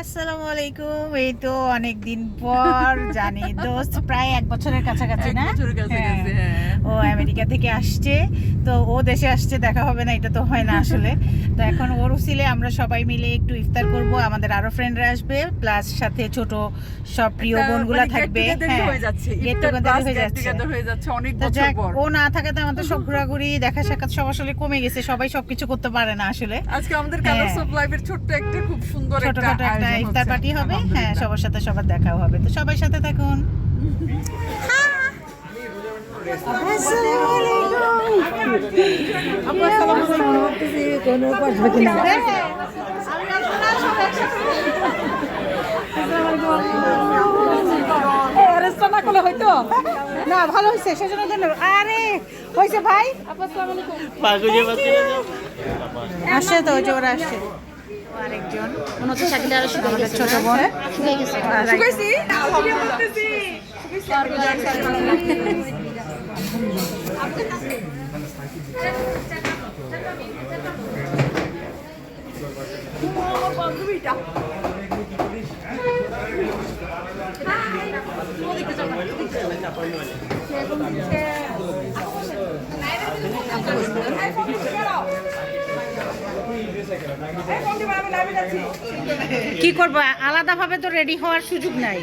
আসসালামু আলাইকুম। এই তো অনেক দিন পর জানি দোস্ত, প্রায় 1 বছরের কাছাকাছি না? হ্যাঁ। ও আমেরিকা থেকে আসছে, তো ও দেশে আসছে, দেখা হবে না এটা তো হয় না আসলে। তো এখন ওর উসিলে আমরা সবাই মিলে একটু ইফতার করব, আমাদের আরো ফ্রেন্ডরা আসবে, প্লাস সাথে ছোট সব প্রিয় বোনগুলা থাকবে। হ্যাঁ, গেট টুগেদার হয়ে যাচ্ছে। অনেক তো বছর যাক, পর ও না থাকাতে আমাদের সব ঘোরাঘুরি দেখা সাক্ষাৎ সব আসলে কমে গেছে, সবাই সবকিছু করতে পারে না আসলে। আজকে আমাদের কালারস অফ লাইফের ছোট্ট একটা খুব সুন্দর একটা ছোটখাটো একটা আয়োজন ইফতার হচ্ছে। পার্টি হবে। হ্যাঁ, আলহামদুলিল্লাহ। সবার সাথে সবার দেখাও হবে, তো সবাই সাথে থাকুন। না ভালো হয়েছে, সেজন্য ধন্যবাদ। আরে হয়েছে ভাই, আসছে তো, যে ওরা আসছে আরেকজন আমাদের ছোট বোন। শুকাইছি? কি করবো, আলাদা ভাবে তো রেডি হওয়ার সুযোগ নাই।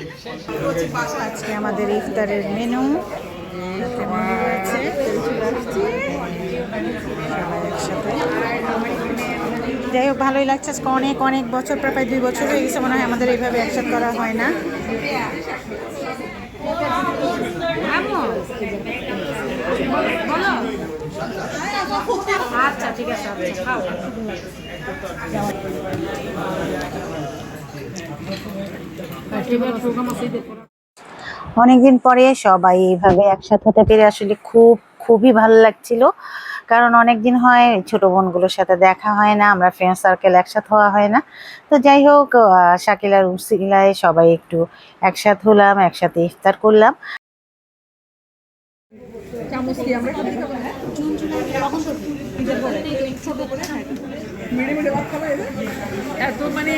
আজকে আমাদের ইফতারের মেনু রয়েছে, যাই হোক ভালোই লাগছে। আজকে অনেক অনেক বছর, প্রায় 2 বছর হয়ে গেছে মনে হয় আমাদের এইভাবে একসাথে করা হয় না। আচ্ছা ঠিক আছে, আচ্ছা খাও। অনেকদিন পরে সবাই এইভাবে একসাথে হতে পেরে আসলে খুবই ভালো লাগছিল। কারণ অনেকদিন হয় ছোট বোনগুলোর সাথে দেখা হয় না, আমরা ফ্রেন্ড সার্কেল একসাথে হওয়া হয় না। তো যাই হোক, শাকিলার উসিলায় সবাই একটু একসাথে হলাম, একসাথে ইফতার করলাম। এত মানে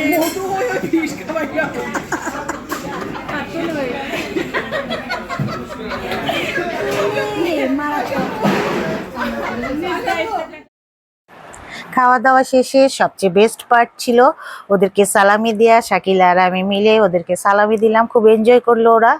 খাওয়া দাওয়া শেষে সবচেয়ে বেস্ট পার্ট ছিল ওদেরকে সালামি দেয়া। শাকিলা আর আমি মিলে ওদেরকে সালামি দিলাম, খুব এনজয় করলো ওরা।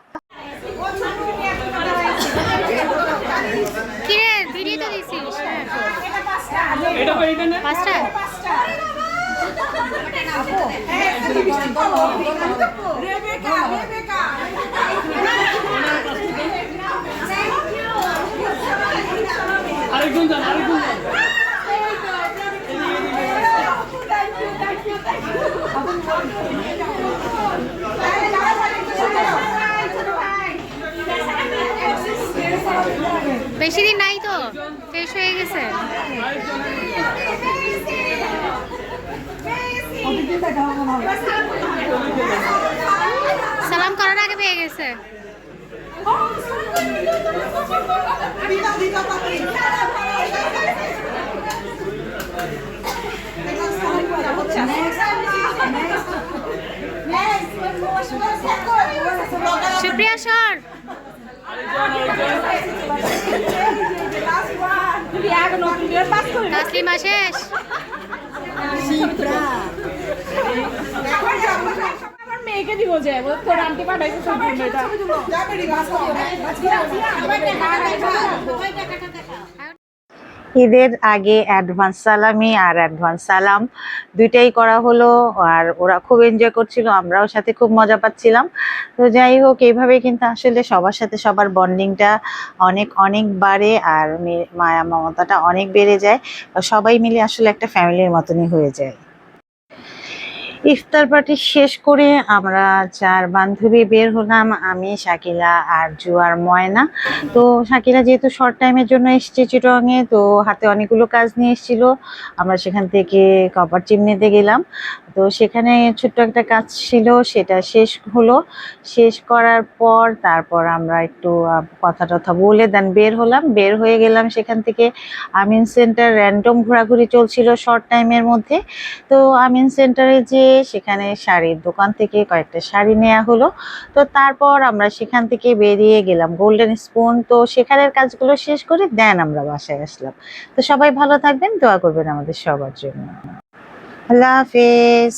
বেশি দিন নাই তো, শেষ হয়ে গেছে। সালাম করার আগে পেয়ে গেছে। সুপ্রিয়া সর তাসলিমা শেষ। মেয়েকে দিব যে তোর আন্টি পাঠাইছে সম্পূর্ণ এটা। ঈদের আগে অ্যাডভান্স সালামি আর অ্যাডভান্স সালাম দুইটাই করা হলো, আর ওরা খুব এনজয় করছিল, আমরাও সাথে খুব মজা পাচ্ছিলাম। তো যাই হোক, এইভাবে কিন্তু আসলে সবার সাথে সবার বন্ডিংটা অনেক অনেক বাড়ে, আর মায়া মমতাটা অনেক বেড়ে যায়। সবাই মিলে আসলে একটা ফ্যামিলির মতনই হয়ে যায়। ইফতার পার্টি শেষ করে আমরা 4 বান্ধবী বের হলাম, আমি, শাকিলা আর জুয়ার ময়না। তো শাকিলা যেহেতু শর্ট টাইমের জন্য এসছে চিটংয়ে, তো হাতে অনেকগুলো কাজ নিয়ে এসেছিল। আমরা সেখান থেকে কপার চিমনিতে গেলাম। তো সেখানে ছোট্ট একটা কাজ ছিল, সেটা শেষ হলো। শেষ করার পর তারপর আমরা একটু কথা টথা বলে দেন বের হলাম। বের হয়ে গেলাম সেখান থেকে আমিন সেন্টার। র্যান্ডম ঘোরাঘুরি চলছিল শর্ট টাইমের মধ্যে। তো আমিন সেন্টারে যে সেখানে শাড়ির দোকান থেকে কয়েকটা শাড়ি নেওয়া হলো। তো তারপর আমরা সেখান থেকে বেরিয়ে গেলাম গোল্ডেন স্পুন। তো সেখানের কাজগুলো শেষ করে দেন আমরা বাসায় আসলাম। তো সবাই ভালো থাকবেন, দোয়া করবেন আমাদের সবার জন্য। আল্লাহ হাফেজ।